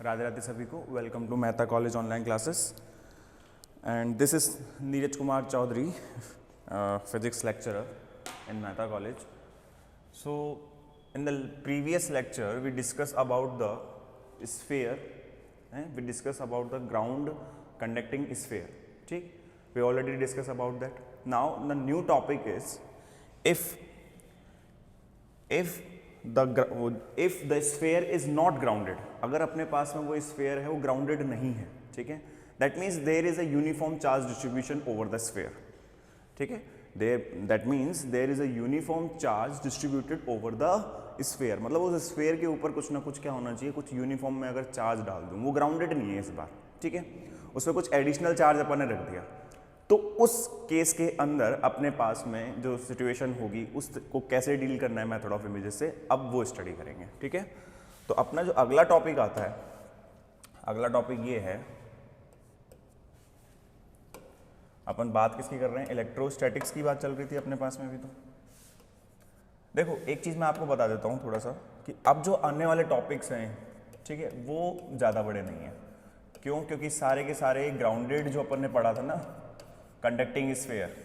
राधे राधे सभी को। Welcome to Mehta college online classes and this is Neeraj Kumar Chaudhary, physics lecturer in Mehta College. So in the previous lecture we discussed about the sphere, we discussed about the ground conducting sphere. ठीक, we already discussed about that. Now the new topic is if the sphere is not grounded, अगर अपने पास में वो sphere है वो grounded नहीं है, ठीक है, that means there is a uniform charge distribution over the sphere. ठीक है, that means there is a uniform charge distributed over the sphere. मतलब उस sphere के ऊपर कुछ ना कुछ क्या होना चाहिए, कुछ यूनिफॉर्म में अगर चार्ज डाल दूँ, वो ग्राउंडेड नहीं है इस बार, ठीक है, उसमें कुछ एडिशनल चार्ज अपन ने रख दिया, तो उस केस के अंदर अपने पास में जो सिचुएशन होगी उसको कैसे डील करना है मेथड ऑफ इमेजेस से, अब वो स्टडी करेंगे। ठीक है, तो अपना जो अगला टॉपिक आता है, अगला टॉपिक ये है, अपन बात किसकी कर रहे हैं, इलेक्ट्रोस्टैटिक्स की बात चल रही थी अपने पास में भी। तो देखो एक चीज़ मैं आपको बता देता हूँ थोड़ा सा कि अब जो आने वाले टॉपिक्स हैं, ठीक है, वो ज़्यादा बड़े नहीं हैं। क्यों? क्योंकि सारे के सारे ग्राउंडेड जो अपन ने पढ़ा था ना, conducting sphere,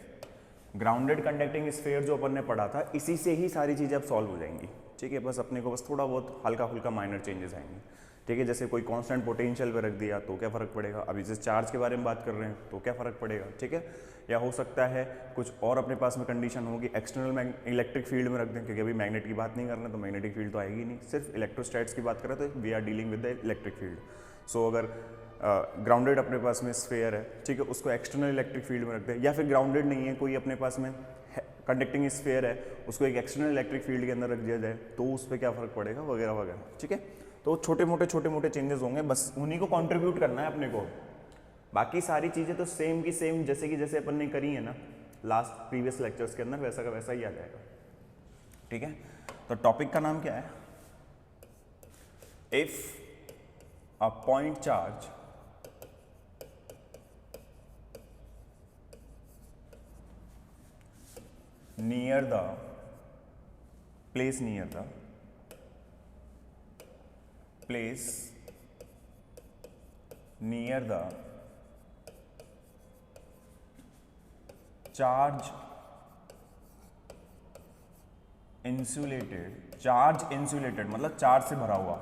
grounded conducting sphere जो अपन ने पढ़ा था, इसी से ही सारी चीज़ें अब सॉल्व हो जाएंगी। ठीक है, बस अपने को बस थोड़ा बहुत हल्का फुल्का माइनर चेंजेस आएंगे। ठीक है, जैसे कोई कांस्टेंट पोटेंशियल पे रख दिया तो क्या फ़र्क पड़ेगा, अभी जैसे चार्ज के बारे में बात कर रहे हैं तो क्या फ़र्क पड़ेगा। ठीक है, या हो सकता है कुछ और अपने पास में कंडीशन होगी, एक्सटर्नल इलेक्ट्रिक फील्ड में रख दें, क्योंकि अभी मैग्नेट की बात नहीं कर रहे हैं तो मैग्नेटिक फील्ड तो आएगी नहीं, सिर्फ इलेक्ट्रोस्टैट्स की बात करें तो we are dealing with the electric field. So अगर ग्राउंडेड अपने पास में स्फीयर है, ठीक है, उसको एक्सटर्नल इलेक्ट्रिक फील्ड में रख दें, या फिर ग्राउंडेड नहीं है कोई अपने पास में कंडक्टिंग स्फीयर है, उसको एक एक्सटर्नल इलेक्ट्रिक फील्ड के अंदर रख दिया जाए तो उस पर क्या फ़र्क पड़ेगा, वगैरह वगैरह। ठीक है, तो छोटे मोटे चेंजेस होंगे, बस उन्हीं को कंट्रीब्यूट करना है अपने को। बाकी सारी चीज़ें तो सेम की सेम जैसे अपन ने करी है ना लास्ट प्रीवियस लेक्चर्स के अंदर, वैसा का वैसा ही आ जाएगा। ठीक है, तो टॉपिक का नाम क्या है, if a point charge near the place near the charge insulated मतलब चार्ज से भरा हुआ,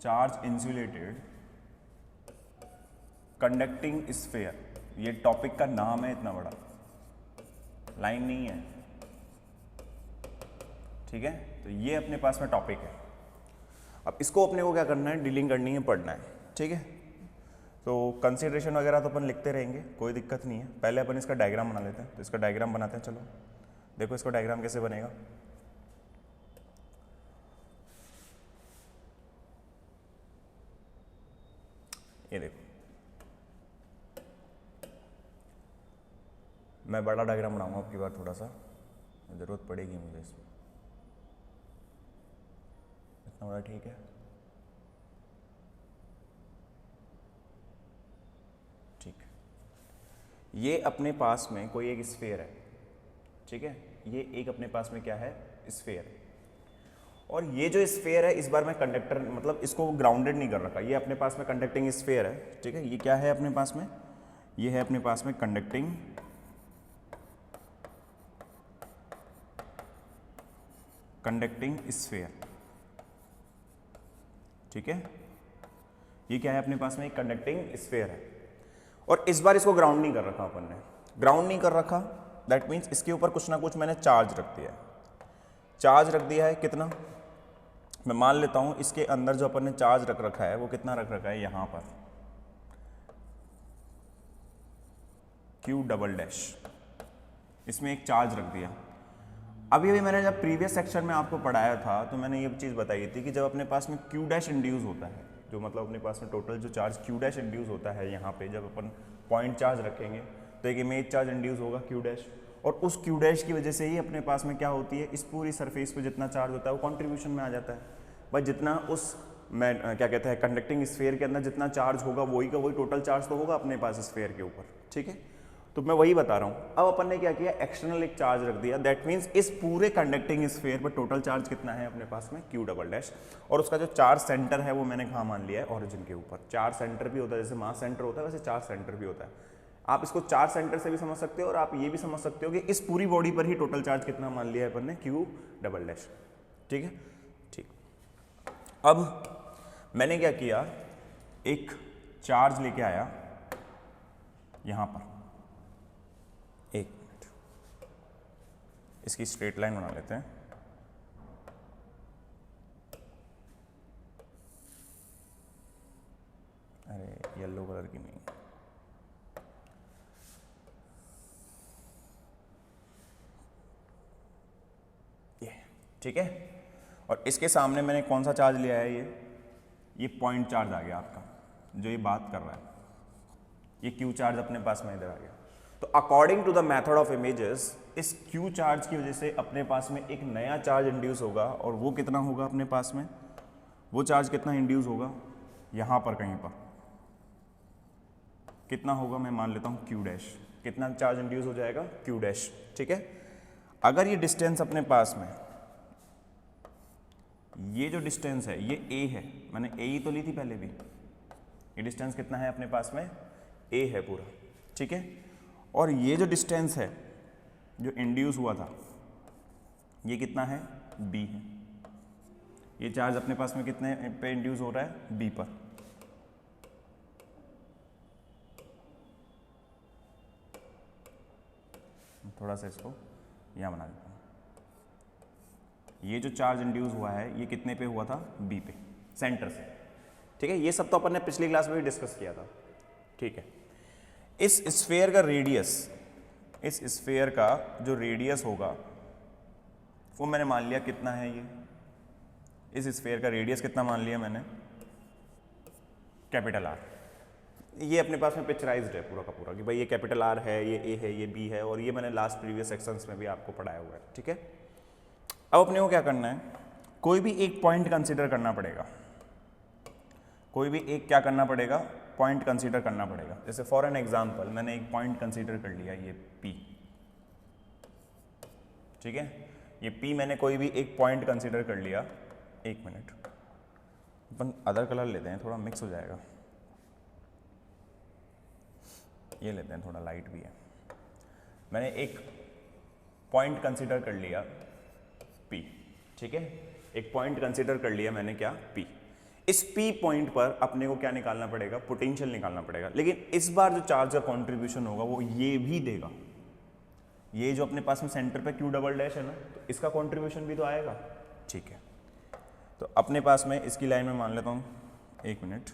चार्ज इंसुलेटेड कंडक्टिंग स्फीयर, ये टॉपिक का नाम है, इतना बड़ा लाइन नहीं है। ठीक है, तो ये अपने पास में टॉपिक है। अब इसको अपने को क्या करना है, डीलिंग करनी है, पढ़ना है। ठीक है, तो कंसीडरेशन वगैरह तो अपन लिखते रहेंगे, कोई दिक्कत नहीं है। पहले अपन इसका डायग्राम बना लेते हैं, तो इसका डायग्राम बनाते हैं। चलो देखो इसका डायग्राम कैसे बनेगा। ये देखो, मैं बड़ा डायग्राम बनाऊंगा आपकी बार, थोड़ा सा ज़रूरत पड़ेगी मुझे इसमें, इतना बड़ा ठीक है। ठीक, ये अपने पास में कोई एक स्फीयर है, ठीक है, ये एक अपने पास में क्या है, स्फीयर। और ये जो स्फीयर है इस बार मैं कंडक्टर मतलब इसको ग्राउंडेड नहीं कर रखा, ये अपने पास में कंडक्टिंग स्फीयर है। ठीक है, ये क्या है अपने पास में, ये है अपने पास में कंडक्टिंग स्फीयर। ठीक है, ये क्या है अपने पास में, एक कंडक्टिंग स्फीयर है। और इस बार इसको ग्राउंड नहीं कर रखा अपन ने, ग्राउंड नहीं कर रखा, दैट मीन्स इसके ऊपर कुछ ना कुछ मैंने चार्ज रख दिया है। चार्ज रख दिया है कितना, मैं मान लेता हूं इसके अंदर जो अपन ने चार्ज रख रखा है वो कितना रख रखा है, यहां पर Q', इसमें एक चार्ज रख दिया। अभी मैंने जब प्रीवियस सेक्शन में आपको पढ़ाया था तो मैंने ये चीज़ बताई थी कि जब अपने पास में Q' इंड्यूस होता है, जो मतलब अपने पास में टोटल जो चार्ज Q' इंड्यूस होता है, यहाँ पे जब अपन पॉइंट चार्ज रखेंगे तो एक इमेज चार्ज इंड्यूस होगा Q', और उस Q' की वजह से ही अपने पास में क्या होती है, इस पूरी सरफेस पे जितना चार्ज होता है वो कॉन्ट्रीब्यूशन में आ जाता है। भाई जितना उस मैं क्या कहते हैं कंडक्टिंग स्फीयर के अंदर जितना चार्ज होगा वही का वही टोटल चार्ज तो होगा अपने पास स्फीयर के ऊपर। ठीक है, तो मैं वही बता रहा हूँ। अब अपन ने क्या किया, एक्सटर्नल एक चार्ज रख दिया, दैट मीन्स इस पूरे कंडक्टिंग स्फीयर पर टोटल चार्ज कितना है अपने पास में, क्यू डबल डैश। और उसका जो चार्ज सेंटर है वो मैंने कहाँ मान लिया है, ओरिजिन के ऊपर। चार्ज सेंटर भी होता है, जैसे मास सेंटर होता है वैसे चार्ज सेंटर भी होता है। आप इसको चार्ज सेंटर से भी समझ सकते हो और आप ये भी समझ सकते हो कि इस पूरी बॉडी पर ही टोटल चार्ज कितना मान लिया है अपन ने, क्यू डबल डैश। ठीक है, ठीक। अब मैंने क्या किया, एक चार्ज लेके आया यहां पर, एक मिनट, इसकी स्ट्रेट लाइन बना लेते हैं। अरे येलो कलर की नहीं, ये ठीक है। और इसके सामने मैंने कौन सा चार्ज लिया है, ये पॉइंट चार्ज आ गया आपका, जो ये बात कर रहा है, ये क्यू चार्ज अपने पास में इधर आ गया। तो according to the method of images, इस क्यू चार्ज की वजह से अपने पास में एक नया चार्ज इंड्यूस होगा, और वो कितना होगा अपने पास में, वो चार्ज कितना इंड्यूस होगा, यहाँ पर कहीं पर कितना होगा, मैं मान लेता हूँ क्यू डैश। कितना चार्ज इंड्यूस हो जाएगा, क्यू डैश। ठीक है, अगर ये डिस्टेंस अपने पास में, ये जो डिस्टेंस है ये ए है, मैंने ए ही तो ली थी पहले भी, ये डिस्टेंस कितना है अपने पास में, ए है पूरा। ठीक है, और ये जो डिस्टेंस है जो इंड्यूस हुआ था ये कितना है, बी है। ये चार्ज अपने पास में कितने पे इंड्यूस हो रहा है, बी पर। थोड़ा सा इसको यहाँ बना देता हूँ। ये जो चार्ज इंड्यूस हुआ है ये कितने पे हुआ था, बी पे, सेंटर से। ठीक है, ये सब तो अपन ने पिछली क्लास में भी डिस्कस किया था। ठीक है, इस स्फीयर का रेडियस, इस स्फीयर का जो रेडियस होगा वो मैंने मान लिया कितना है, ये इस स्फीयर का रेडियस कितना मान लिया मैंने, कैपिटल आर। ये अपने पास में पिक्चराइज्ड है पूरा का पूरा कि भाई ये कैपिटल आर है, ये ए है, ये बी है, और ये मैंने लास्ट प्रीवियस सेक्शंस में भी आपको पढ़ाया हुआ है। ठीक है, अब अपने को क्या करना है, कोई भी एक पॉइंट कंसीडर करना पड़ेगा, कोई भी एक क्या करना पड़ेगा, पॉइंट कंसीडर करना पड़ेगा। जैसे फॉर एन एग्जांपल मैंने एक पॉइंट कंसीडर कर लिया, ये P। ठीक है, ये P मैंने कोई भी एक पॉइंट कंसीडर कर लिया। एक मिनट, अपन अदर कलर लेते हैं, थोड़ा मिक्स हो जाएगा। ये लेते हैं, थोड़ा लाइट भी है। मैंने एक पॉइंट कंसीडर कर लिया P। ठीक है, एक पॉइंट कंसीडर कर लिया मैंने, क्या, P। इस P पॉइंट पर अपने को क्या निकालना पड़ेगा, पोटेंशियल निकालना पड़ेगा। लेकिन इस बार जो चार्ज का कंट्रीब्यूशन होगा वो ये भी देगा, ये जो अपने पास में सेंटर पे Q डबल डैश है ना, तो इसका कंट्रीब्यूशन भी तो आएगा। ठीक है, तो अपने पास में इसकी लाइन में मान लेता हूँ, एक मिनट,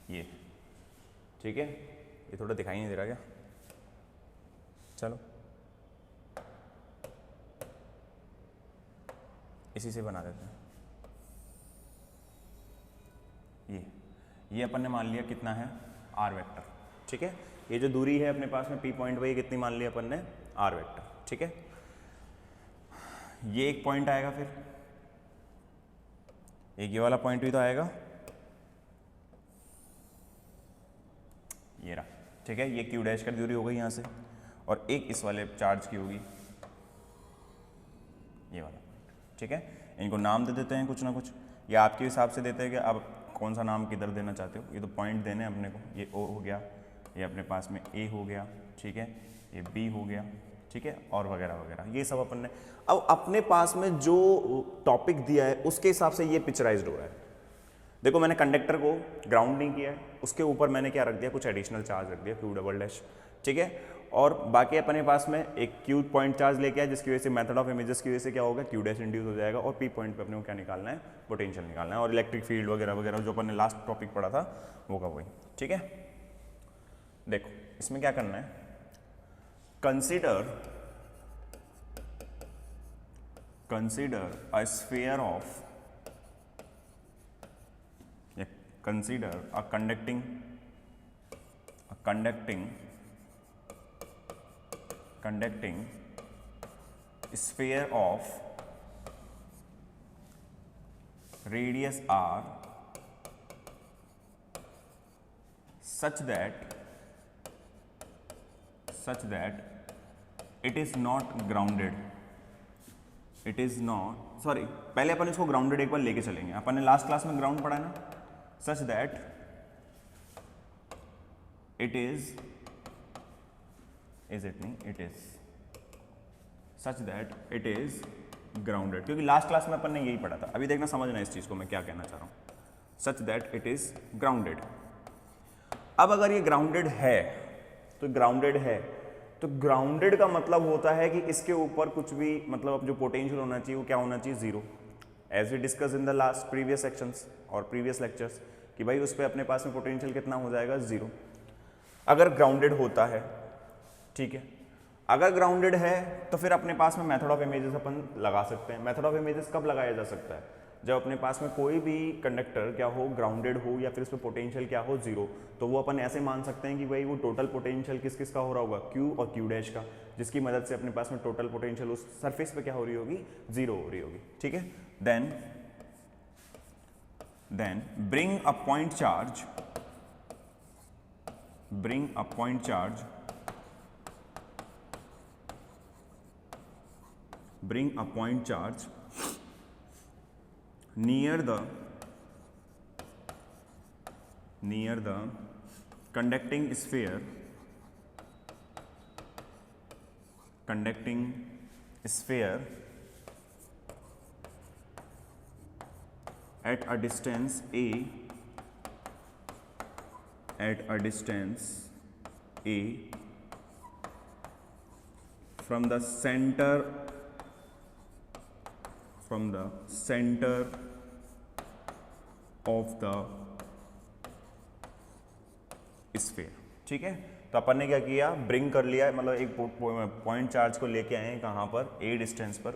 ये ठीक है, ये थोड़ा दिखाई नहीं दे रहा क्या, चलो इसी से बना देते हैं। ये अपन ने मान लिया कितना है, आर वेक्टर। ठीक है, ये जो दूरी है अपने पास में P पॉइंट पर, ये कितनी मान ली अपन ने, आर वेक्टर। ठीक है, ये एक पॉइंट आएगा, फिर एक ये वाला पॉइंट भी तो आएगा, ये रहा। ठीक है, ये Q डैश का दूरी हो गई यहाँ से, और एक इस वाले चार्ज की होगी, ये वाला पॉइंट। ठीक है, इनको नाम दे देते हैं कुछ ना कुछ, या आपके हिसाब से देते हैं कि आप कौन सा नाम किधर देना चाहते हो। ये तो पॉइंट देने हैं अपने को, ये O हो गया, ये अपने पास में A हो गया। ठीक है, ये B हो गया। ठीक है, और वगैरह वगैरह, ये सब अपन ने। अब अपने पास में जो टॉपिक दिया है उसके हिसाब से ये पिक्चराइज्ड हो रहा है। देखो, मैंने कंडक्टर को ग्राउंड नहीं किया है, उसके ऊपर मैंने क्या रख दिया, कुछ एडिशनल चार्ज रख दिया, Q डबल डैश। ठीक है, और बाकी अपने पास में एक Q पॉइंट चार्ज लेके आया, जिसकी वजह से मेथड ऑफ इमेजेस की वजह से क्या होगा, Q डैश इंड्यूस हो जाएगा, और P पॉइंट पे अपने को क्या निकालना है, पोटेंशियल निकालना है, और इलेक्ट्रिक फील्ड वगैरह वगैरह जो अपन ने लास्ट टॉपिक पढ़ा था वो का वही। ठीक है, देखो इसमें क्या करना है, consider a sphere of, consider a conducting sphere of radius r such that it is not grounded, पहले अपन इसको ग्राउंडेड एक बार लेके चलेंगे। अपन ने लास्ट क्लास में ग्राउंड पढ़ा ना, such that it is such that it is grounded, क्योंकि लास्ट क्लास में अपन ने यही पढ़ा था। अभी देखना, समझना इस चीज को मैं क्या कहना चाह रहा हूं, such that it is grounded. अब अगर ये ग्राउंडेड है तो ग्राउंडेड का मतलब होता है कि इसके ऊपर कुछ भी, मतलब जो पोटेंशियल होना चाहिए वो क्या होना चाहिए, zero. As we discuss in the last previous sections और प्रीवियस लेक्चर्स कि भाई उस पर अपने पास में पोटेंशियल कितना हो जाएगा, जीरो, अगर ग्राउंडेड होता है। ठीक है, अगर ग्राउंडेड है तो फिर अपने पास में मेथड ऑफ इमेजेस अपन लगा सकते हैं। मेथड ऑफ इमेजेस कब लगाया जा सकता है, जब अपने पास में कोई भी कंडक्टर क्या हो, ग्राउंडेड हो, या फिर उस पर पोटेंशियल क्या हो, जीरो। तो वो अपन ऐसे मान सकते हैं कि भाई वो टोटल पोटेंशियल किस किस का हो रहा होगा, क्यू और क्यू डैश का, जिसकी मदद से अपने पास में टोटल पोटेंशियल उस सरफेस पे क्या हो रही होगी, जीरो हो रही होगी। ठीक है, then bring a point charge near the conducting sphere at a distance a from the center of the sphere। ठीक है, तो अपन ने क्या किया, ब्रिंग कर लिया, मतलब एक पॉइंट चार्ज को लेके आए हैं कहाँ पर, ए डिस्टेंस पर।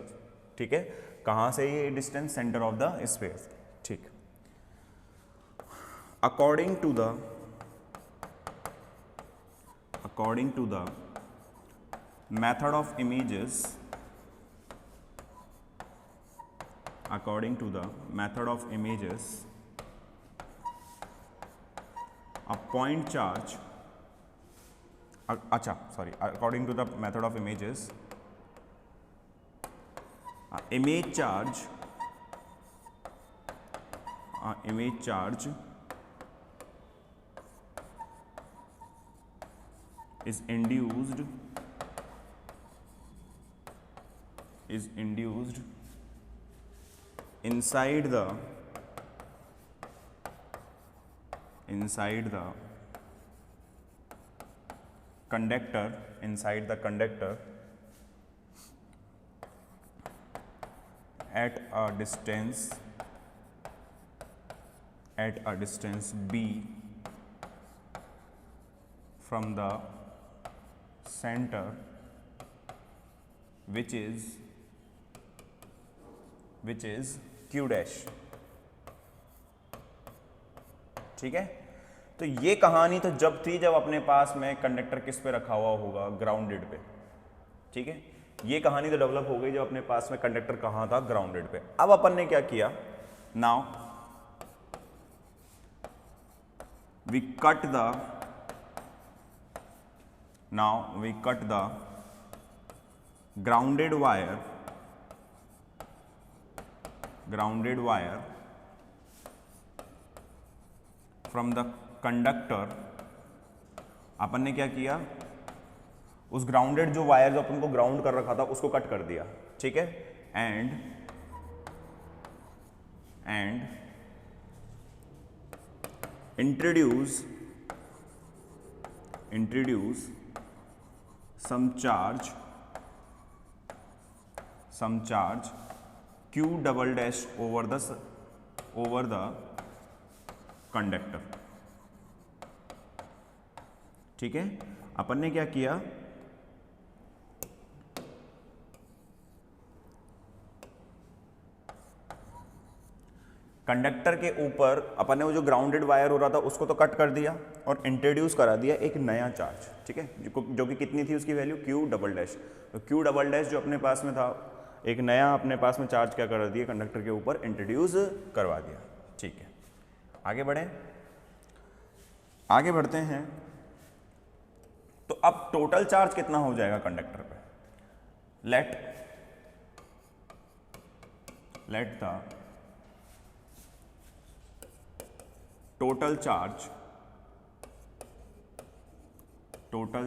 ठीक है, कहाँ से ये distance, centre of the sphere. ठीक, according to the method of images, a point charge, according to the method of images, image charge is induced inside the conductor at a distance b from the center, which is q dash। ठीक है, तो ये कहानी तो जब थी जब अपने पास में कंडक्टर किस पे रखा हुआ होगा, ग्राउंडेड पे। ठीक है, ये कहानी तो डेवलप हो गई जब अपने पास में कंडक्टर कहाँ था, ग्राउंडेड पे। अब अपन ने क्या किया, now we cut the grounded wire from the conductor। अपन ने क्या किया, उस ग्राउंडेड जो वायर जो अपन को ग्राउंड कर रखा था उसको कट कर दिया। ठीक है, and introduce some charge q double dash over the conductor। ठीक है, अपन ने क्या किया, कंडक्टर के ऊपर अपन ने वो जो ग्राउंडेड वायर हो रहा था उसको तो कट कर दिया, और इंट्रोड्यूस करा दिया एक नया चार्ज, ठीक है, जो कि कितनी थी उसकी वैल्यू क्यू डबल डैश। तो क्यू डबल डैश जो अपने पास में था, एक नया अपने पास में चार्ज क्या कर दिया, कंडक्टर के ऊपर इंट्रोड्यूस करवा दिया। ठीक है, आगे बढ़े, आगे बढ़ते हैं। तो अब टोटल चार्ज कितना हो जाएगा कंडक्टर पे, let the total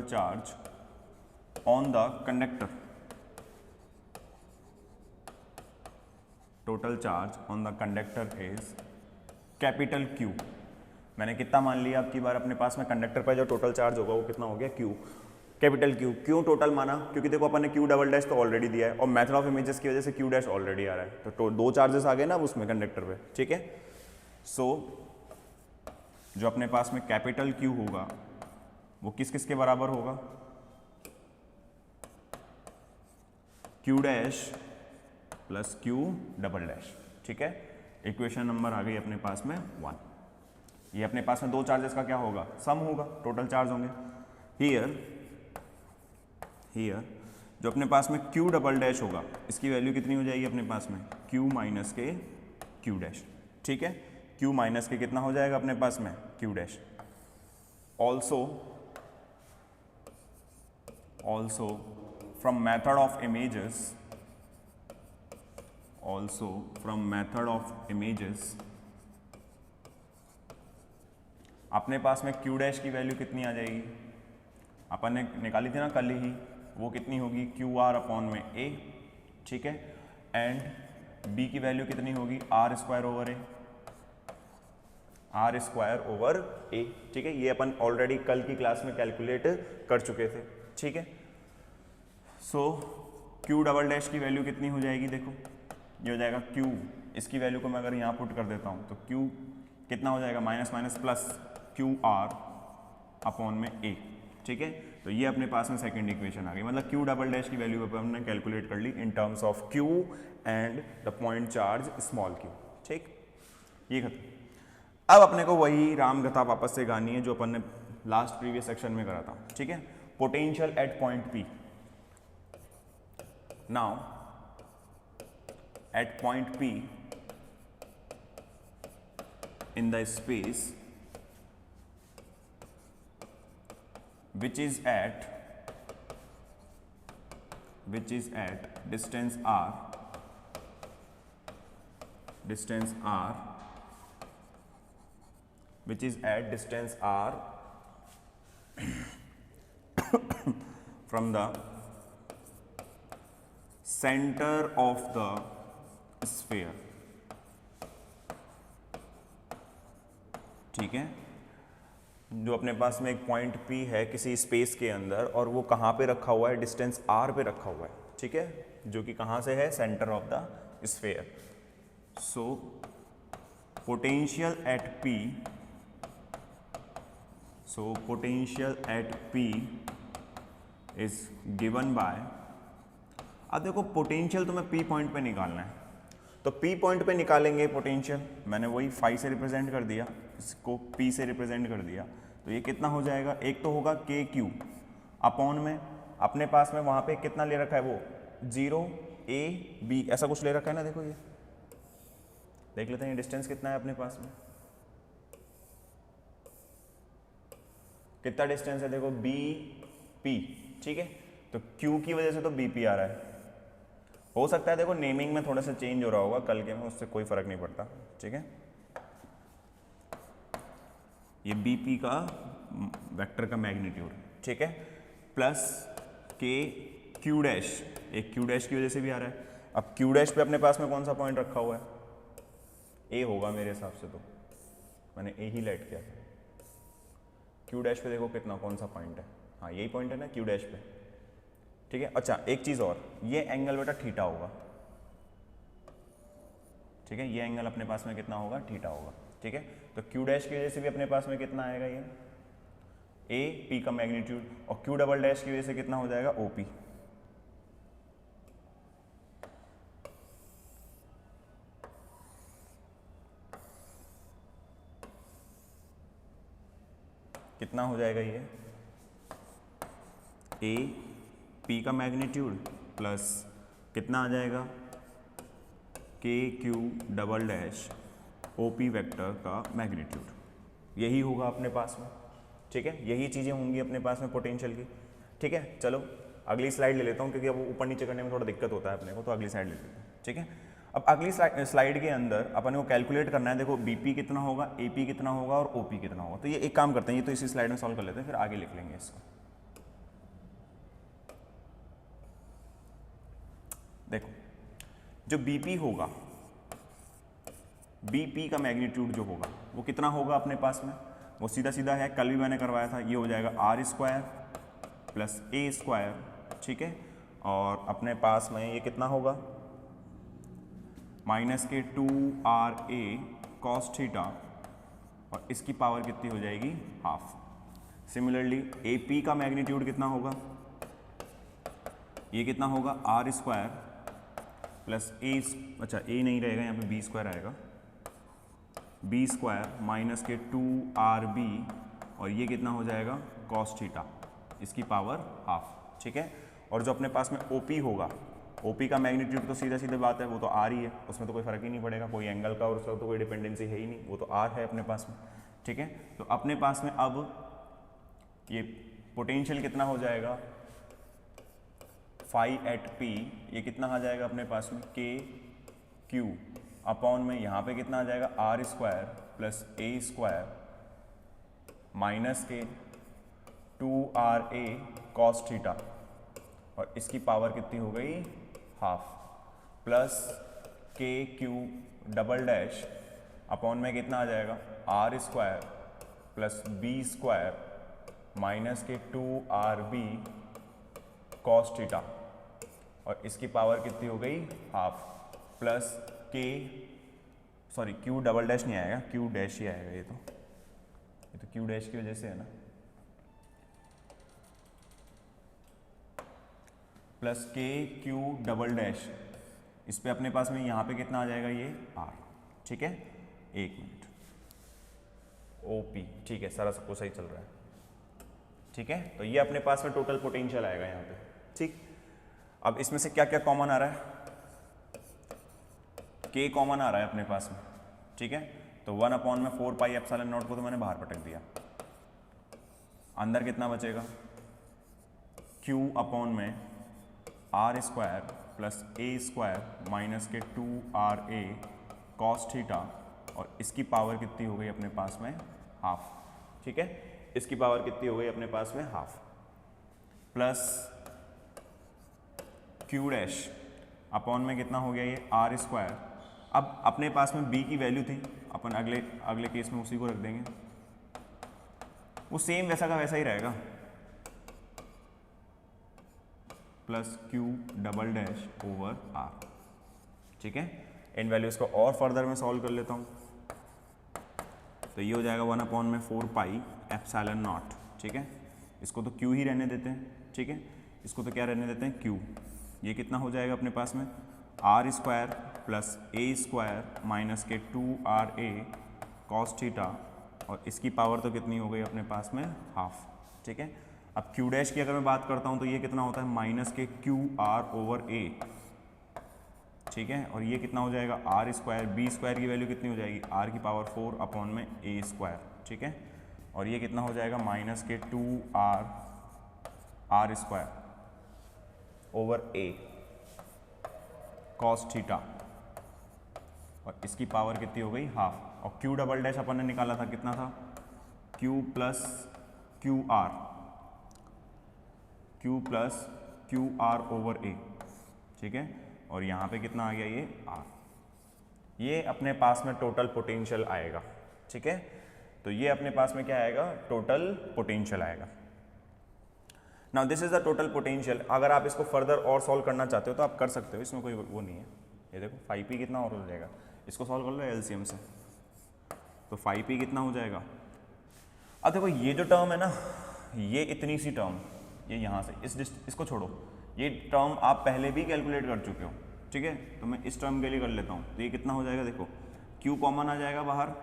charge on the conductor, total charge on the conductor is capital Q। मैंने कितना मान लिया अब की बार अपने पास में कंडक्टर पर जो टोटल चार्ज होगा वो कितना हो गया, Q, कैपिटल Q। क्यों टोटल माना, क्योंकि देखो अपन ने Q डबल डैश तो ऑलरेडी दिया है और मेथड ऑफ इमेजेस की वजह से Q डैश ऑलरेडी आ रहा है, तो दो चार्जेस आ गए ना अब उसमें कंडक्टर पे, ठीक है। सो जो अपने पास में कैपिटल Q होगा वो किस किस के बराबर होगा, Q dash plus Q double dash, ठीक है। इक्वेशन नंबर आ गई अपने पास में 1। ये अपने पास में दो चार्जेस का क्या होगा, सम होगा, टोटल चार्ज होंगे। हियर जो अपने पास में Q डबल डैश होगा इसकी वैल्यू कितनी हो जाएगी अपने पास में, Q माइनस के Q डैश, ठीक है। Q माइनस के कितना हो जाएगा अपने पास में, Q dash. Also from method of images, अपने पास में Q डैश की वैल्यू कितनी आ जाएगी, अपन ने निकाली थी ना कल ही, वो कितनी होगी, QR अपॉन में A, ठीक है। एंड B की वैल्यू कितनी होगी, R स्क्वायर ओवर A, ठीक है। ये अपन ऑलरेडी कल की क्लास में कैलकुलेट कर चुके थे, ठीक है। सो Q डबल डैश की वैल्यू कितनी हो जाएगी, देखो ये हो जाएगा Q, इसकी वैल्यू को मैं अगर यहाँ पुट कर देता हूँ तो Q कितना हो जाएगा, minus minus plus QR upon में A, ठीक है। तो ये अपने पास में सेकंड इक्वेशन आ गई, मतलब Q डबल डैश की वैल्यू हमने कैलकुलेट कर ली in terms of Q and the point charge small q, ठीक, ये खत्म। अब अपने को वही राम कथा वापस से गानी है जो अपन ने लास्ट प्रीवियस सेक्शन में करा था, ठीक है। Potential at point P। Now at point P in the space which is at distance r from the center of the sphere, ठीक है। जो अपने पास में एक पॉइंट P है किसी स्पेस के अंदर और वो कहाँ पे रखा हुआ है, डिस्टेंस r पे रखा हुआ है, ठीक है, जो कि कहाँ से है, centre of the sphere. So potential at P is given by, अब देखो पोटेंशियल तुम्हें P पॉइंट पे निकालना है, तो P पॉइंट पे निकालेंगे पोटेंशियल, मैंने वही फाई से रिप्रेजेंट कर दिया, इसको P से रिप्रेजेंट कर दिया, तो ये कितना हो जाएगा, एक तो होगा KQ अपॉन में अपने पास में वहाँ पे कितना ले रखा है, वो 0 A B ऐसा कुछ ले रखा है ना, देखो ये देख लेते हैं डिस्टेंस कितना है अपने पास में, कितना डिस्टेंस है, देखो BP, ठीक है। तो Q की वजह से तो BP आ रहा है, हो सकता है देखो नेमिंग में थोड़ा सा चेंज हो रहा होगा कल के में, उससे कोई फर्क नहीं पड़ता, ठीक है। ये BP का वेक्टर का मैग्नीट्यूड, ठीक है, प्लस Q डैश, एक Q डैश की वजह से भी आ रहा है। अब Q डैश पे अपने पास में कौन सा पॉइंट रखा हुआ है, A होगा मेरे हिसाब से, तो मैंने A ही लेट किया था। Q डैश पे देखो कितना, कौन सा पॉइंट है, हाँ यही पॉइंट है ना Q डैश पे, ठीक है। अच्छा एक चीज़ और, ये एंगल बेटा थीटा होगा, ठीक है, ये एंगल अपने पास में कितना होगा, थीटा होगा, ठीक है। तो Q डैश की वजह से भी अपने पास में कितना आएगा, ये A P का मैग्नीट्यूड, और Q डबल डैश की वजह से कितना हो जाएगा, OP। कितना हो जाएगा ये, ए पी का मैग्नीट्यूड प्लस कितना आ जाएगा, K Q double dash O P vector का मैग्नीट्यूड, यही होगा अपने पास में। ठीक है, यही चीज़ें होंगी अपने पास में पोटेंशियल की। ठीक है, चलो अगली स्लाइड ले लेता हूँ, क्योंकि अब ऊपर नीचे करने में थोड़ा दिक्कत होता है अपने को, तो अगली स्लाइड ले लेते हैं। ठीक है, अब अगली स्लाइड के अंदर अपन को कैलकुलेट करना है, देखो बीपी कितना होगा, एपी कितना होगा और ओपी कितना होगा। तो ये एक काम करते हैं, ये तो इसी स्लाइड में सॉल्व कर लेते हैं, फिर आगे लिख लेंगे इसको। देखो जो बीपी होगा, बीपी का मैग्नीट्यूड जो होगा वो कितना होगा अपने पास में, वो सीधा सीधा है, कल भी मैंने करवाया था, ये हो जाएगा R square plus A square. ठीक है, और अपने पास में ये कितना होगा, minus K 2RA cos theta, और इसकी पावर कितनी हो जाएगी, हाफ। सिमिलरली AP का मैग्नीट्यूड कितना होगा, ये कितना होगा, आर स्क्वायर प्लस ए, अच्छा ए नहीं रहेगा यहाँ पे, बी स्क्वायर आएगा, B square minus K 2RB, और ये कितना हो जाएगा, कॉस थीटा, इसकी पावर हाफ। ठीक है, और जो अपने पास में OP होगा, OP का मैग्नीट्यूड तो सीधा सीधा बात है, वो तो R ही है, उसमें तो कोई फर्क ही नहीं पड़ेगा, कोई एंगल का और उसका तो कोई डिपेंडेंसी है ही नहीं, वो तो R है अपने पास में। ठीक है, तो अपने पास में अब ये पोटेंशियल कितना हो जाएगा, फाई एट पी, ये कितना आ जाएगा अपने पास में, के क्यू अपॉन में यहाँ पे कितना आ जाएगा, R square plus A square minus K 2RA cos theta, और इसकी पावर कितनी हो गई, half, plus K Q double dash upon में कितना आ जाएगा, R square plus B square minus K 2RB cos theta, और इसकी पावर कितनी हो गई, हाफ, प्लस के, सॉरी क्यू डबल डैश नहीं आएगा, क्यू डैश ही आएगा, ये तो क्यू डैश की वजह से है ना, plus K Q double dash, इस पे अपने पास में यहाँ पे कितना आ जाएगा, ये आर। ठीक है, एक मिनट, ओपी, ठीक है, सारा सबको सही चल रहा है। ठीक है, तो ये अपने पास में टोटल पोटेंशियल आएगा यहाँ पे। ठीक, अब इसमें से क्या क्या कॉमन आ रहा है, के कॉमन आ रहा है अपने पास में। ठीक है, तो 1/4 पाई एप्सिलॉन नॉट को तो मैंने बाहर पटक दिया, अंदर कितना बचेगा, क्यू अपॉन में R square plus A square minus K 2RA cos theta, और इसकी पावर कितनी हो गई अपने पास में, हाफ। ठीक है, इसकी पावर कितनी हो गई अपने पास में, half, plus Q dash upon में कितना हो गया, ये आर स्क्वायर। अब अपने पास में बी की वैल्यू थी, अपन अगले केस में उसी को रख देंगे, वो सेम वैसा का वैसा ही रहेगा, plus Q double dash over R. ठीक है, इन वैल्यूज को और फर्दर में सॉल्व कर लेता हूँ, तो ये हो जाएगा 1/4 पाई एप्सिलॉन नॉट। ठीक है, इसको तो क्यू ही रहने देते हैं। ठीक है, इसको तो क्या रहने देते हैं, क्यू। ये कितना हो जाएगा अपने पास में, R square plus A square minus K 2RA cos theta, और इसकी पावर तो कितनी हो गई अपने पास में, हाफ। ठीक है, अब क्यू डैश की अगर मैं बात करता हूँ तो ये कितना होता है, माइनस के QR ओवर A। ठीक है, और ये कितना हो जाएगा, आर स्क्वायर, बी स्क्वायर की वैल्यू कितनी हो जाएगी, आर की पावर 4 अपॉन में ए स्क्वायर। ठीक है, और ये कितना हो जाएगा, माइनस के 2R square over A cos theta, और इसकी पावर कितनी हो गई, हाफ। और क्यू डबल डैश अपन ने निकाला था, कितना था, Q plus Q R over A. ठीक है, और यहाँ पे कितना आ गया, ये आर। ये अपने पास में टोटल पोटेंशियल आएगा। ठीक है, तो ये अपने पास में क्या आएगा, टोटल पोटेंशियल आएगा। Now this is the total potential. अगर आप इसको फर्दर और सॉल्व करना चाहते हो तो आप कर सकते हो, इसमें कोई वो नहीं है। ये देखो 5p कितना और हो जाएगा, इसको सॉल्व कर लो एलसीएम से, तो 5p कितना हो जाएगा। अब देखो ये जो टर्म है ना, ये इतनी सी टर्म, ये यहाँ से इसको छोड़ो, ये टर्म आप पहले भी कैलकुलेट कर चुके हो। ठीक है, तो मैं इस टर्म के लिए कर लेता हूँ। तो ये कितना हो जाएगा, देखो q कॉमन आ जाएगा बाहर,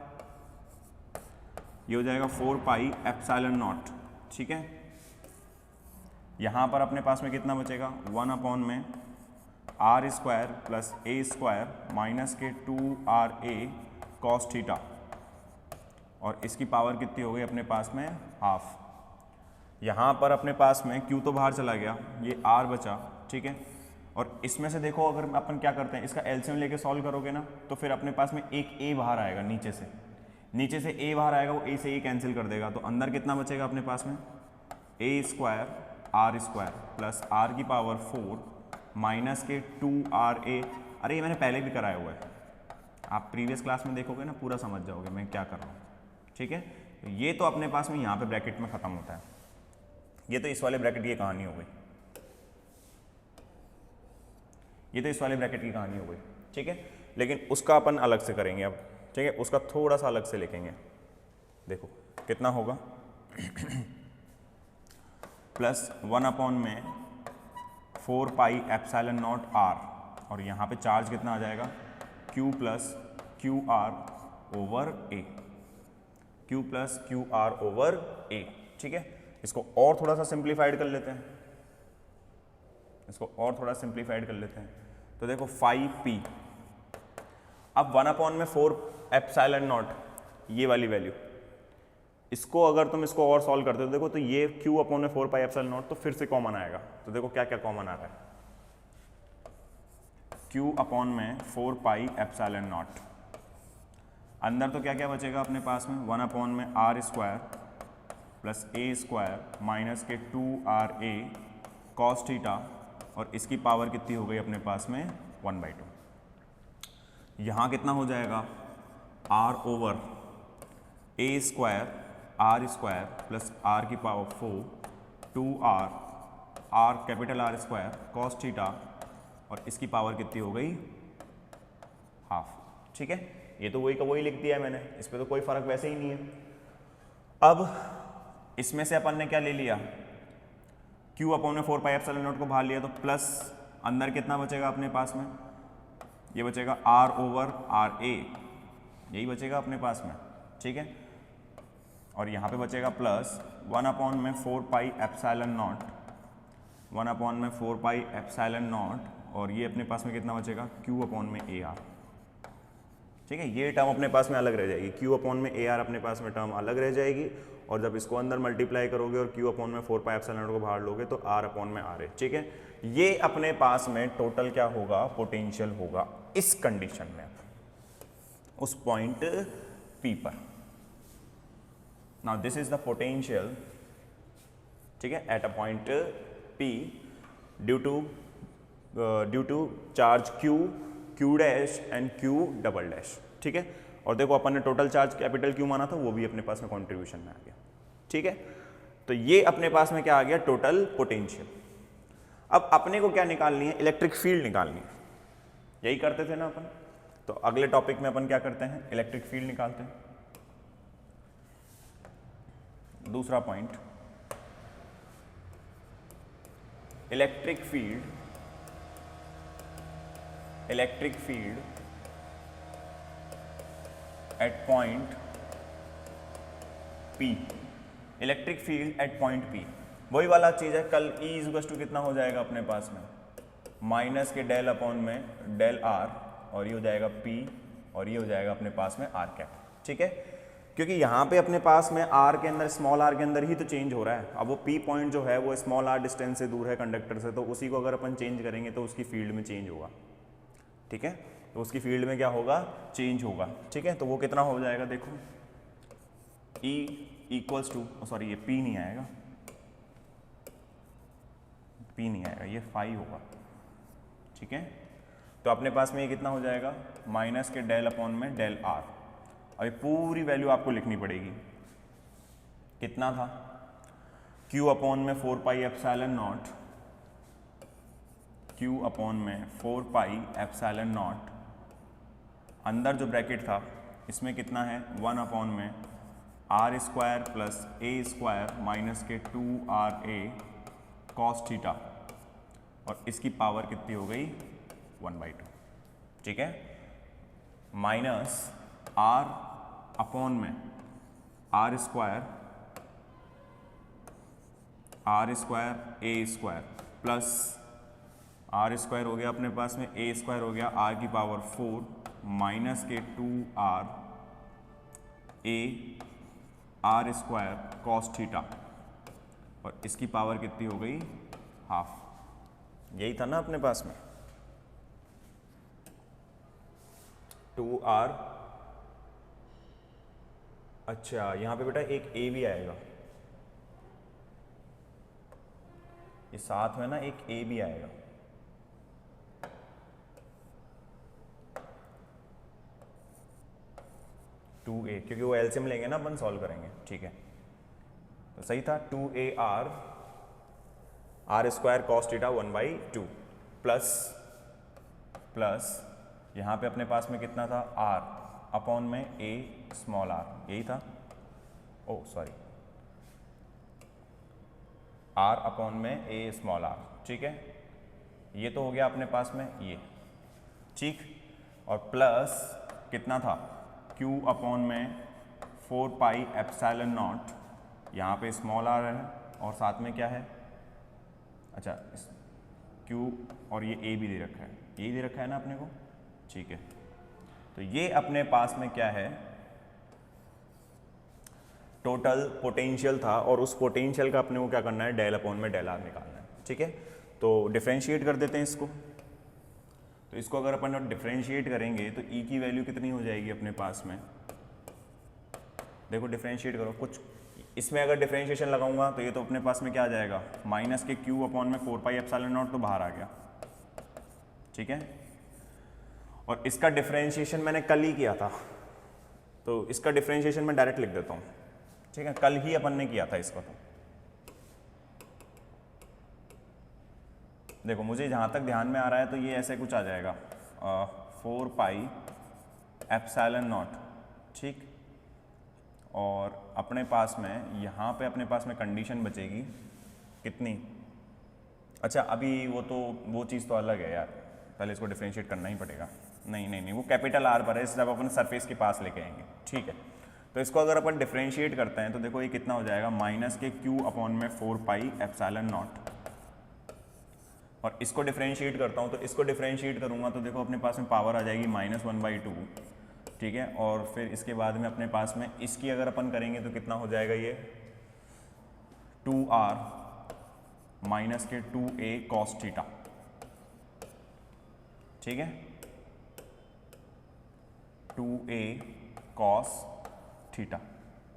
ये हो जाएगा 4 पाई एप्सिलॉन नॉट, ठीक है। यहाँ पर अपने पास में कितना बचेगा, 1 अपॉन में R square plus A square minus K 2RA cos theta, और इसकी पावर कितनी हो गई अपने पास में, हाफ। यहाँ पर अपने पास में Q तो बाहर चला गया, ये R बचा, ठीक है। और इसमें से देखो अगर अपन क्या करते हैं, इसका एलसीएम लेके सॉल्व करोगे ना, तो फिर अपने पास में एक A बाहर आएगा, नीचे से A बाहर आएगा, वो A से A कैंसिल कर देगा, तो अंदर कितना बचेगा अपने पास में, A square R square plus R की पावर 4 माइनस के 2RA। अरे ये मैंने पहले भी कराया हुआ है, आप प्रीवियस क्लास में देखोगे ना पूरा समझ जाओगे मैं क्या कर रहा हूँ, ठीक है। तो ये तो अपने पास में यहाँ पे ब्रैकेट में ख़त्म होता है, ये तो इस वाले ब्रैकेट की कहानी हो गई, ये तो इस वाले ब्रैकेट की कहानी हो गई, ठीक है। लेकिन उसका अपन अलग से करेंगे अब, ठीक है, उसका थोड़ा सा अलग से लिखेंगे। देखो कितना होगा प्लस 1 अपॉन में 4 पाई एप्सिलॉन नॉट R, और यहाँ पे चार्ज कितना आ जाएगा, Q plus QR over A, Q plus QR over A, ठीक है। इसको और थोड़ा सा सिंप्लीफाइड कर लेते हैं, इसको और थोड़ा सिंप्लीफाइड कर लेते हैं। तो देखो 5P, अब 1 अपॉन में 4 एप्सिलॉन नॉट, ये वाली वैल्यू, इसको अगर तुम इसको और सॉल्व करते हो देखो, तो ये Q अपॉन में 4 पाई एप्सिलॉन नॉट तो फिर से कॉमन आएगा। तो देखो क्या क्या कॉमन आ रहा है, Q अपॉन में 4 पाई एप्सिलॉन नॉट, अंदर तो क्या क्या बचेगा अपने पास में, 1 अपॉन में R square plus A square minus K 2RA cos theta, और इसकी पावर कितनी हो गई अपने पास में, 1/2। यहाँ कितना हो जाएगा, R over A square R square plus R की power 4 2R R capital R square cos theta, और इसकी पावर कितनी हो गई, हाफ, ठीक है। ये तो वही का वही लिख दिया है मैंने, इस पर तो कोई फर्क वैसे ही नहीं है। अब इसमें से अपन ने क्या ले लिया, Q अपॉन में 4 पाई एप्सिलॉन नॉट को बाहर लिया, तो प्लस अंदर कितना बचेगा अपने पास में, ये बचेगा R ओवर RA, यही बचेगा अपने पास में, ठीक है। और यहाँ पे बचेगा प्लस 1 अपॉन में 4 पाई एप्सिलॉन नॉट, 1 अपॉन में 4 पाई एप्सिलॉन नॉट, और ये अपने पास में कितना बचेगा, Q अपॉन में AR, ठीक है। ये टर्म अपने पास में अलग रह जाएगी, Q अपॉन में AR अपने पास में टर्म अलग रह जाएगी, और जब इसको अंदर मल्टीप्लाई करोगे और Q अपॉन में 4 पाई एप्सिलॉन नॉट को बाहर लोगे तो R अपॉन में RA, ठीक है। ये अपने पास में टोटल क्या होगा, पोटेंशियल होगा इस कंडीशन में, उस पॉइंट P पर। Now this is the potential, ठीक है, at a point P due to charge Q dash and Q double dash, ठीक है। और देखो अपन ने टोटल चार्ज कैपिटल Q माना था, वो भी अपने पास में कंट्रीब्यूशन में आ गया, ठीक है। तो ये अपने पास में क्या आ गया, टोटल पोटेंशियल। अब अपने को क्या निकालनी है, इलेक्ट्रिक फील्ड निकालनी है, यही करते थे ना अपन। तो अगले टॉपिक में अपन क्या करते हैं, इलेक्ट्रिक फील्ड निकालते हैं। दूसरा point, electric field at point P, electric field at point P, वही वाला चीज है। कल E इक्वल्स टू कितना हो जाएगा अपने पास में, माइनस के डेल अपॉन में डेल R, और ये हो जाएगा P, और ये हो जाएगा अपने पास में R कैप, ठीक है। क्योंकि यहाँ पे अपने पास में R के अंदर, स्मॉल r के अंदर ही तो चेंज हो रहा है। अब वो P पॉइंट जो है वो स्मॉल r डिस्टेंस से दूर है कंडक्टर से, तो उसी को अगर अपन चेंज करेंगे तो उसकी फील्ड में चेंज होगा, ठीक है। तो उसकी फील्ड में क्या होगा, चेंज होगा, ठीक है। तो वो कितना हो जाएगा, देखो E इक्वल्स टू, सॉरी ये P नहीं आएगा, P नहीं आएगा, ये फाई होगा, ठीक है। तो अपने पास में ये कितना हो जाएगा, माइनस के डेल अपॉन में डेल R, और ये पूरी वैल्यू आपको लिखनी पड़ेगी। कितना था, Q अपॉन में 4 pi epsilon not, Q upon में 4 पाई एप्सिलॉन नॉट, अंदर जो ब्रैकेट था इसमें कितना है, 1 अपॉन में R square plus A square minus K 2RA cos theta, और इसकी पावर कितनी हो गई, 1/2, ठीक है। माइनस R अपॉन में square A square plus R square हो गया अपने पास में, ए स्क्वायर हो गया आर की पावर 4 माइनस के 2r ए आर स्क्वायर कॉस थीटा, और इसकी पावर कितनी हो गई, हाफ। यही था ना अपने पास में 2r। अच्छा यहां पे बेटा एक a भी आएगा, ये साथ में ना एक a भी आएगा, टू ए, क्योंकि वो एलसीएम लेंगे ना अपन सॉल्व करेंगे, ठीक है। तो सही था 2ar R square cos theta 1/2 plus यहाँ पे अपने पास में कितना था, r अपॉन में a स्मॉल r, यही था, ओ सॉरी r अपॉन में a स्मॉल r, ठीक है। ये तो हो गया अपने पास में ये, ठीक। और प्लस कितना था, q अपॉन में 4 पाई एप्सिलॉन नॉट, यहाँ पे स्मॉल r है और साथ में क्या है, अच्छा q और ये a भी दे रखा है, यही दे रखा है ना अपने को, ठीक है। तो ये अपने पास में क्या है, टोटल पोटेंशियल था, और उस पोटेंशियल का अपने को क्या करना है, डेल अपॉन में डेल आर निकालना है, ठीक है। तो डिफरेंशिएट कर देते हैं इसको। तो इसको अगर अपन डिफरेंशिएट करेंगे तो ई की वैल्यू कितनी हो जाएगी अपने पास में, देखो डिफरेंशिएट करो कुछ, इसमें अगर डिफरेंशिएशन लगाऊंगा तो ये तो अपने पास में क्या आ जाएगा, माइनस के क्यू अपॉन में 4 पाई एप्सिलॉन नॉट, तो बाहर आ गया, ठीक है। और इसका डिफरेंशिएशन मैंने कल ही किया था, तो इसका डिफरेंशिएशन मैं डायरेक्ट लिख देता हूँ, ठीक है, कल ही अपन ने किया था इसको। तो देखो मुझे जहाँ तक ध्यान में आ रहा है तो ये ऐसे कुछ आ जाएगा 4 पाई एप्सिलॉन नॉट, ठीक। और अपने पास में यहाँ पे अपने पास में कंडीशन बचेगी कितनी, अच्छा अभी वो चीज़ तो अलग है यार, पहले इसको डिफरेंशिएट करना ही पड़ेगा, नहीं वो कैपिटल आर पर है, जब अपन सरफेस के पास लेके आएंगे, ठीक है। तो इसको अगर अपन डिफरेंशिएट करते हैं तो देखो ये कितना हो जाएगा, माइनस के क्यू अपॉन में 4 पाई एप्सिलॉन नॉट, और इसको डिफरेंशिएट करता हूँ, तो इसको डिफरेंशिएट करूँगा तो देखो अपने पास में पावर आ जाएगी -1/2, ठीक है। और फिर इसके बाद में अपने पास में इसकी अगर अपन करेंगे तो कितना हो जाएगा, ये 2r माइनस के 2a कॉस थीटा, ठीक है, 2a कॉस थीटा,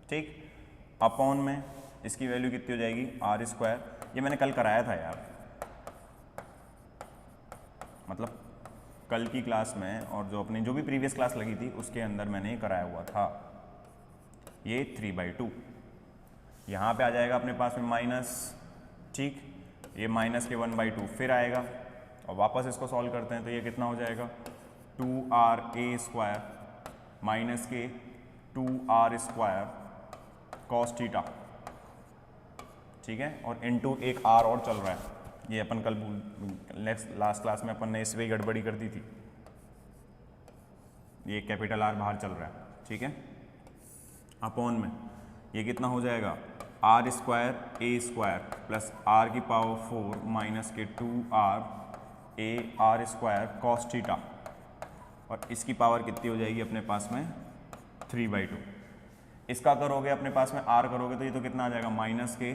ठीक। अपॉन में इसकी वैल्यू कितनी हो जाएगी, आर स्क्वायर, ये मैंने कल कराया था यार, मतलब कल की क्लास में, और जो भी प्रीवियस क्लास लगी थी उसके अंदर मैंने कराया हुआ था, ये 3/2, यहाँ पे आ जाएगा अपने पास में माइनस, ठीक, ये माइनस के 1/2 फिर आएगा, और वापस इसको सॉल्व करते हैं तो ये कितना हो जाएगा, 2ra स्क्वायर माइनस के 2r स्क्वायर कॉस थीटा, ठीक है। और इनटू एक r और चल रहा है, ये अपन कल लास्ट क्लास में अपन ने इसमें गड़बड़ी कर दी थी, ये कैपिटल R बाहर चल रहा है, ठीक है। अपॉन में ये कितना हो जाएगा, r square a square plus r की पावर 4 माइनस के 2r a r square cos theta, और इसकी पावर कितनी हो जाएगी अपने पास में 3/2। इसका करोगे अपने पास में r करोगे तो ये तो कितना आ जाएगा, माइनस के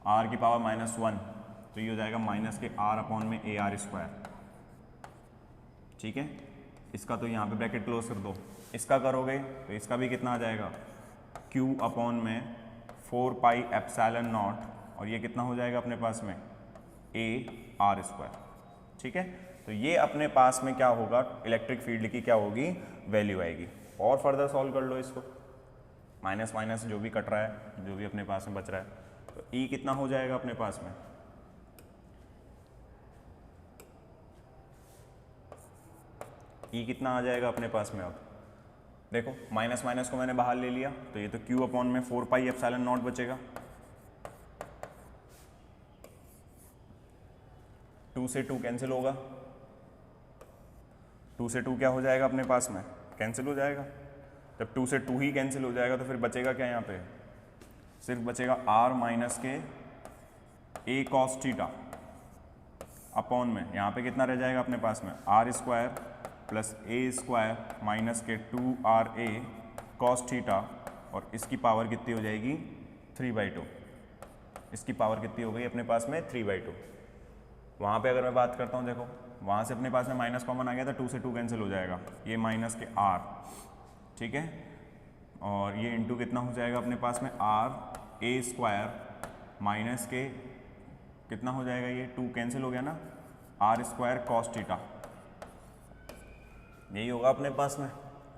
r की पावर -1, तो ये हो जाएगा माइनस के r अपॉन में ए आर स्क्वायर, ठीक है। इसका तो यहाँ पे ब्रैकेट क्लोज कर दो, इसका करोगे तो इसका भी कितना आ जाएगा, q अपॉन में 4 पाई एप्सिलॉन नॉट, और ये कितना हो जाएगा अपने पास में ए आर स्क्वायर, ठीक है। तो ये अपने पास में क्या होगा, इलेक्ट्रिक फील्ड की क्या होगी, वैल्यू आएगी। और फर्दर सॉल्व कर लो इसको, माइनस माइनस जो भी कट रहा है, जो भी अपने पास में बच रहा है, तो ई कितना हो जाएगा अपने पास में, ई कितना आ जाएगा अपने पास में, अब देखो माइनस माइनस को मैंने बाहर ले लिया, तो ये तो q अपॉन में 4 पाई एप्सिलॉन नॉट बचेगा, 2 से 2 कैंसिल होगा, 2 से 2 क्या हो जाएगा अपने पास में, कैंसिल हो जाएगा। जब 2 से 2 ही कैंसिल हो जाएगा तो फिर बचेगा क्या यहाँ पे, सिर्फ बचेगा r माइनस के a cos थीटा अपॉन में, यहाँ पे कितना रह जाएगा अपने पास में r square plus a square minus K 2ra cos theta, और इसकी पावर कितनी हो जाएगी 3/2। इसकी पावर कितनी हो गई अपने पास में 3/2। वहाँ पे अगर मैं बात करता हूँ, देखो वहाँ से अपने पास में माइनस कॉमन आ गया था, 2 से 2 कैंसिल हो जाएगा, ये माइनस के r, ठीक है, और ये इंटू कितना हो जाएगा अपने पास में r a स्क्वायर माइनस के कितना हो जाएगा, ये 2 कैंसिल हो गया ना, r स्क्वायर cos थीटा, यही होगा अपने पास में,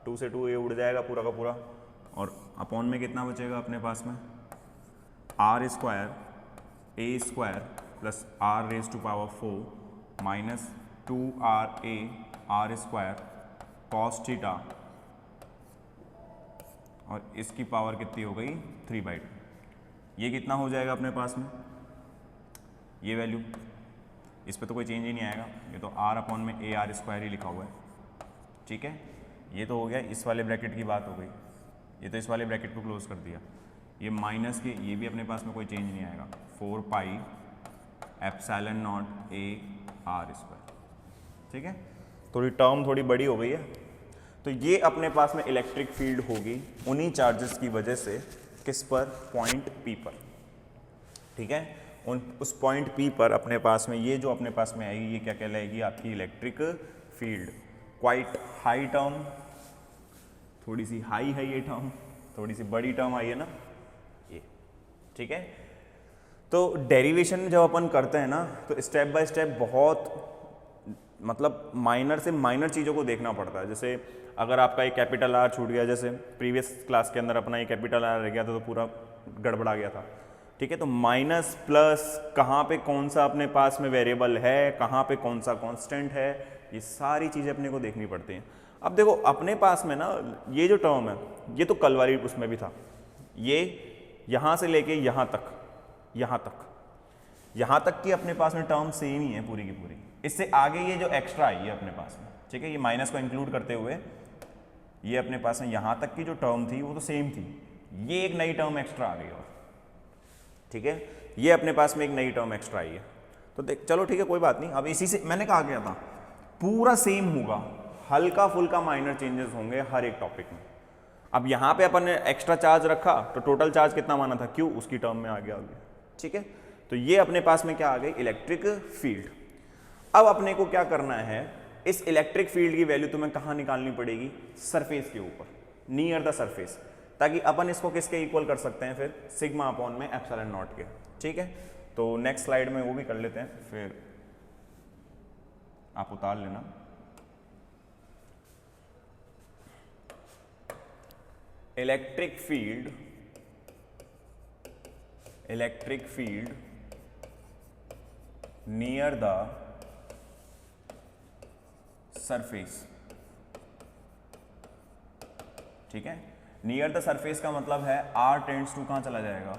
2 से 2 ये उड़ जाएगा पूरा का पूरा, और अपॉन में कितना बचेगा अपने पास में r square a square plus r raise to power 4 minus 2ra r square cos theta, और इसकी पावर कितनी हो गई 3/2। ये कितना हो जाएगा अपने पास में, ये वैल्यू, इस पे तो कोई चेंज ही नहीं आएगा, ये तो r अपॉन में a r स्क्वायर ही लिखा हुआ है, ठीक है। ये तो हो गया, इस वाले ब्रैकेट की बात हो गई, ये तो इस वाले ब्रैकेट को क्लोज कर दिया, ये माइनस के ये भी अपने पास में कोई चेंज नहीं आएगा, 4 pi epsilon not a r square, ठीक है। थोड़ी टर्म थोड़ी बड़ी हो गई है, तो ये अपने पास में इलेक्ट्रिक फील्ड होगी उन्हीं चार्जेस की वजह से, किस पर, पॉइंट P पर, ठीक है। उस पॉइंट P पर अपने पास में ये जो अपने पास में आएगी, ये क्या कहलाएगी आपकी electric field. Quite high term, थोड़ी सी हाई है ये टर्म, थोड़ी सी बड़ी टर्म आई है ना ये, ठीक है। तो डेरिवेशन जब अपन करते हैं ना, तो स्टेप बाय स्टेप बहुत मतलब माइनर से माइनर चीज़ों को देखना पड़ता है। जैसे अगर आपका एक कैपिटल आर छूट गया, जैसे प्रीवियस क्लास के अंदर अपना ये कैपिटल आर रह गया था तो पूरा गड़बड़ा गया था, ठीक है। तो माइनस प्लस कहाँ पे कौन सा अपने पास में वेरिएबल है, कहाँ पे कौन सा कांस्टेंट है, ये सारी चीज़ें अपने को देखनी पड़ती हैं। अब देखो अपने पास में ना ये जो टर्म है, ये तो कल वाली उसमें भी था, ये यहाँ से लेके यहाँ तक, यहाँ तक की अपने पास में टर्म सेम ही है पूरी की पूरी। इससे आगे ये जो एक्स्ट्रा आई है अपने पास में, ठीक है, ये माइनस को इंक्लूड करते हुए ये अपने पास में यहाँ तक की जो टर्म थी वो तो सेम थी, ये एक नई टर्म एक्स्ट्रा आ गई और, ठीक है, ये अपने पास में एक नई टर्म एक्स्ट्रा आई है। तो देख चलो ठीक है कोई बात नहीं, अब इसी से मैंने कहा गया था पूरा सेम होगा, हल्का फुल्का माइनर चेंजेस होंगे हर एक टॉपिक में। अब यहाँ पे अपन ने एक्स्ट्रा चार्ज रखा तो टोटल चार्ज कितना माना था, क्यू, उसकी टर्म में आ गया आगे, ठीक है। तो ये अपने पास में क्या आ गई, इलेक्ट्रिक फील्ड। अब अपने को क्या करना है, इस इलेक्ट्रिक फील्ड की वैल्यू तुम्हें कहाँ निकालनी पड़ेगी, सरफेस के ऊपर, नियर द सरफेस, ताकि अपन इसको किसके इक्वल कर सकते हैं फिर, सिग्मा अपॉन में एप्सिलॉन नॉट के, ठीक है। तो नेक्स्ट स्लाइड में वो भी कर लेते हैं, फिर आप उतार लेना। Electric field near the surface, ठीक है। नियर द सरफेस का मतलब है r टेंड्स टू कहाँ चला जाएगा,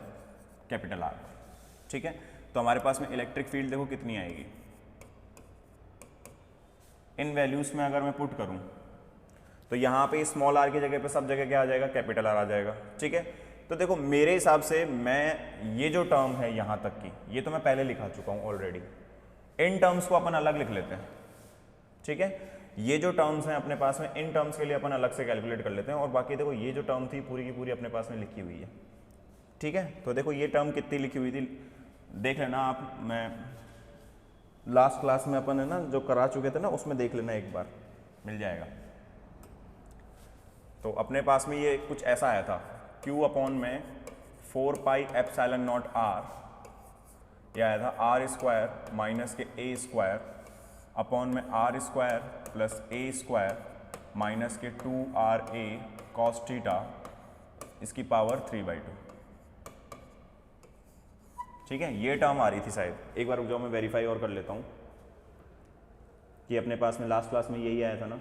कैपिटल R, ठीक है। तो हमारे पास में इलेक्ट्रिक फील्ड देखो कितनी आएगी, इन वैल्यूज में अगर मैं पुट करूं तो यहाँ पे स्मॉल r की जगह पे सब जगह क्या आ जाएगा, कैपिटल R आ जाएगा, ठीक है। तो देखो मेरे हिसाब से मैं ये जो टर्म है यहाँ तक की, ये तो मैं पहले लिखा चुका हूँ ऑलरेडी, इन टर्म्स को अपन अलग लिख लेते हैं, ठीक है। ये जो टर्म्स हैं अपने पास में, इन टर्म्स के लिए अपन अलग से कैलकुलेट कर लेते हैं, और बाकी देखो ये जो टर्म थी पूरी की पूरी अपने पास में लिखी हुई है, ठीक है। तो देखो ये टर्म कितनी लिखी हुई थी देख लेना आप, मैं लास्ट क्लास में अपन है ना जो करा चुके थे ना उसमें देख लेना एक बार, मिल जाएगा। तो अपने पास में ये कुछ ऐसा आया था, Q अपॉन में 4 पाई एप्सिलॉन नॉट R, यह आया था R स्क्वायर माइनस के A स्क्वायर अपॉन में R square plus A square minus K 2RA cos theta, इसकी पावर 3/2, ठीक है। ये टर्म आ रही थी शायद, एक बार रुक जाओ मैं वेरीफाई और कर लेता हूँ कि अपने पास में लास्ट क्लास में यही आया था ना,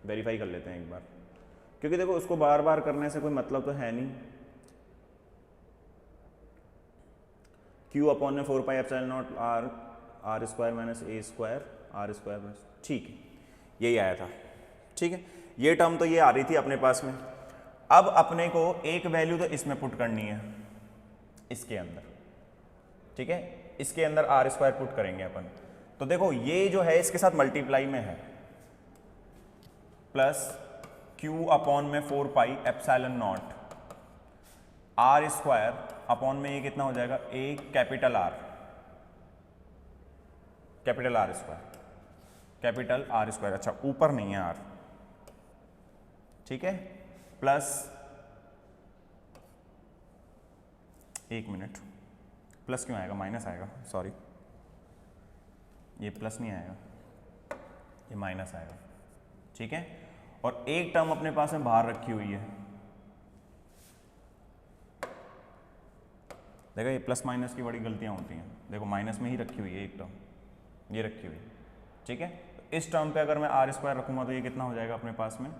वेरीफाई कर लेते हैं एक बार, क्योंकि देखो उसको बार बार करने से कोई मतलब तो है नहीं। Q अपॉन में 4 pi epsilon not R square minus A square R square minus, ठीक है, यही आया था, ठीक है। ये टर्म तो ये आ रही थी अपने पास में। अब अपने को एक वैल्यू तो इसमें पुट करनी है, इसके अंदर, ठीक है, इसके अंदर आर स्क्वायर पुट करेंगे अपन। तो देखो ये जो है इसके साथ मल्टीप्लाई में है, प्लस क्यू अपॉन में 4 pi epsilon naught R square upon में ये कितना हो जाएगा, A capital R square, capital R square, अच्छा ऊपर नहीं है आर, ठीक है, प्लस, एक मिनट, प्लस क्यों आएगा, माइनस आएगा, सॉरी, ये प्लस नहीं आएगा, ये माइनस आएगा, ठीक है। और एक टर्म अपने पास में बाहर रखी हुई है, देखो ये प्लस माइनस की बड़ी गलतियां होती हैं, देखो माइनस में ही रखी हुई है एक टर्म, ये रखी हुई, ठीक है। इस टर्म पे अगर मैं आर स्क्वायर रखूंगा तो ये कितना हो जाएगा अपने पास में,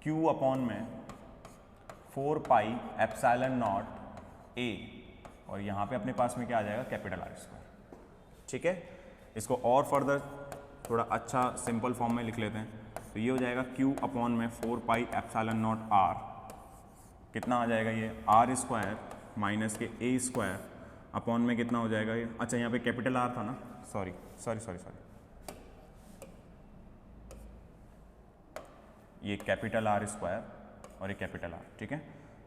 क्यू अपॉन में 4 पाई एप्सिलॉन नॉट ए, और यहाँ पे अपने पास में क्या आ जाएगा, कैपिटल आर स्क्वायर, ठीक है। इसको और फर्दर थोड़ा अच्छा सिंपल फॉर्म में लिख लेते हैं, तो ये हो जाएगा क्यू अपॉन में 4 पाई एप्सिलॉन नॉट आर, कितना आ जाएगा ये, आर स्क्वायर माइनस के ए स्क्वायर अपॉन में कितना हो जाएगा ये, अच्छा यहाँ पे कैपिटल आर था ना, सॉरी, ये कैपिटल आर स्क्वायर और ये कैपिटल आर, ठीक है।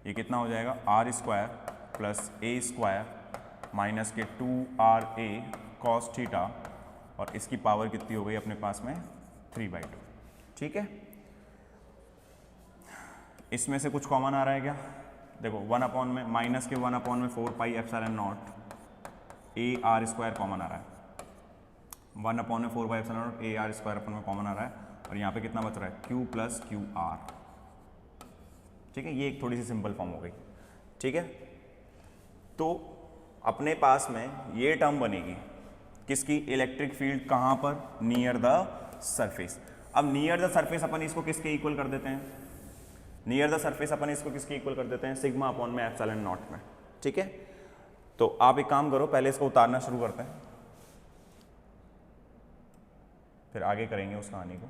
ये कितना हो जाएगा, R square plus A square minus K 2 RA cos theta, और इसकी पावर कितनी हो गई अपने पास में 3/2, ठीक है। इसमें से कुछ कॉमन आ रहा है क्या, देखो 1 अपॉन में माइनस के 1 अपॉन में 4 pi epsilon naught A R square common आ रहा है, 1 अपॉन में 4 pi epsilon naught A R square upon में कॉमन आ रहा है, और यहाँ पे कितना बच रहा है, Q प्लस क्यू आर, ठीक है। ये एक थोड़ी सी सिंपल फॉर्म हो गई, ठीक है। तो अपने पास में ये टर्म बनेगी किसकी, इलेक्ट्रिक फील्ड कहाँ पर, नियर द सरफेस। अब नियर द सरफेस अपन इसको किसके इक्वल कर देते हैं, नियर द सरफेस अपन इसको किसके इक्वल कर देते हैं, सिग्मा अपॉन में एप्सिलॉन नॉट में, ठीक है। तो आप एक काम करो, पहले इसको उतारना शुरू करते हैं, फिर आगे करेंगे उस कहानी को।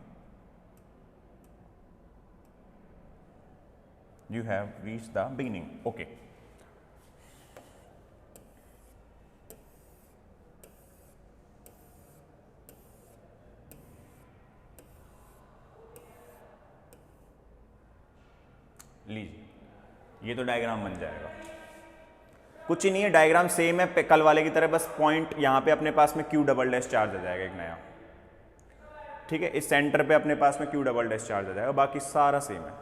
You have reached the beginning. Okay. लीजिए, ये तो डायग्राम बन जाएगा, कुछ ही नहीं है, डायग्राम सेम है कल वाले की तरह, बस पॉइंट यहाँ पे अपने पास में Q डबल डैश चार्ज आ जाएगा एक नया, ठीक है। इस सेंटर पे अपने पास में Q डबल डैश चार्ज आ जाएगा, बाकी सारा सेम है।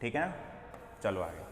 ठीक है, चलो आगे।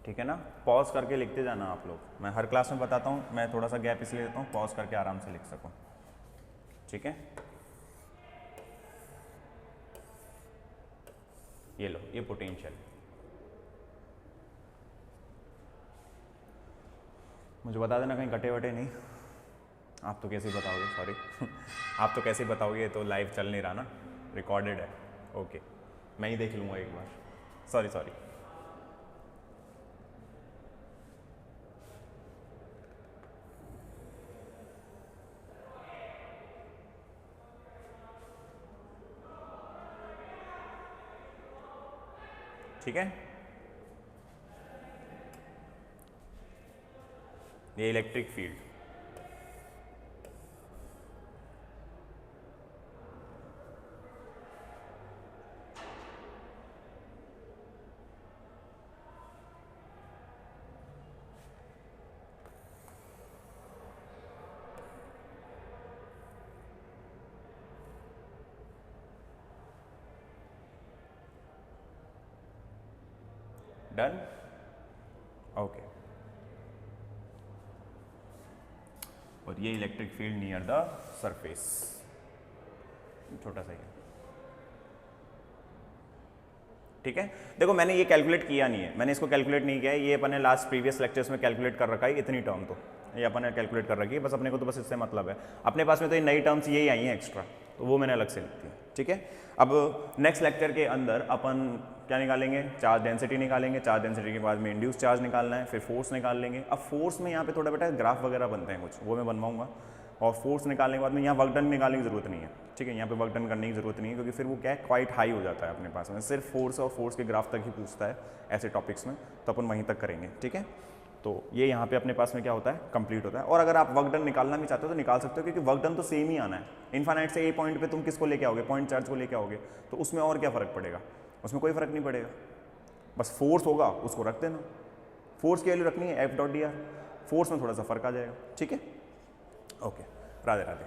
ठीक है ना, पॉज करके लिखते जाना आप लोग, मैं हर क्लास में बताता हूँ, मैं थोड़ा सा गैप इसलिए देता हूँ पॉज करके आराम से लिख सकूँ, ठीक है। ये लो, ये पोटेंशियल, मुझे बता देना कहीं कटे वटे नहीं, आप तो कैसे बताओगे, सॉरी आप तो कैसे बताओगे, ये तो लाइव चल नहीं रहा ना, रिकॉर्डेड है, ओके, मैं ही देख लूँगा एक बार, सॉरी। ठीक है, ये इलेक्ट्रिक फील्ड, डन, ओके। और ये electric field near the surface, छोटा सा ही है, ठीक है। देखो मैंने ये कैलकुलेट किया नहीं है, मैंने इसको कैलकुलेट नहीं किया है, ये अपन ने लास्ट प्रीवियस लेक्चर्स में कैलकुलेट कर रखा है इतनी टर्म, तो ये अपन ने कैलकुलेट कर रखी है, बस अपने को तो बस इससे मतलब है। अपने पास में तो ये नई टर्म्स यही आई हैं एक्स्ट्रा, तो वो मैंने अलग से लिख दी, ठीक है। अब नेक्स्ट लेक्चर के अंदर अपन क्या निकालेंगे, चार्ज डेंसिटी निकालेंगे, चार्ज डेंसिटी के बाद में इंड्यूस चार्ज निकालना है, फिर फोर्स निकाल लेंगे। अब फोर्स में यहाँ पे थोड़ा बेटा ग्राफ वगैरह बनते हैं कुछ, वो मैं बनवाऊंगा, और फोर्स निकालने के बाद में यहाँ वर्क डन निकालने की जरूरत नहीं है, ठीक है, यहाँ पे वर्क डन करने की जरूरत नहीं है, क्योंकि फिर वो क्या है क्वाइट हाई हो जाता है अपने पास में, सिर्फ फोर्स और फोर्स के ग्राफ तक ही पूछता है ऐसे टॉपिक्स में, तो अपन वहीं तक करेंगे, ठीक है। तो ये यहाँ पे अपने पास में क्या होता है, कंप्लीट होता है। और अगर आप वर्क डन निकालना भी चाहते हो तो निकाल सकते हो, क्योंकि वर्क डन तो सेम ही आना है। इनफाइनाइट से ए पॉइंट पे तुम किसको लेके आओगे, पॉइंट चार्ज को लेके आओगे, तो उसमें और क्या फर्क पड़ेगा, उसमें कोई फर्क नहीं पड़ेगा, बस फोर्स होगा उसको रख देना, फोर्स की वैल्यू रखनी है F.dr, फोर्स में थोड़ा सा फर्क आ जाएगा, ठीक है। ओके, राधे राधे।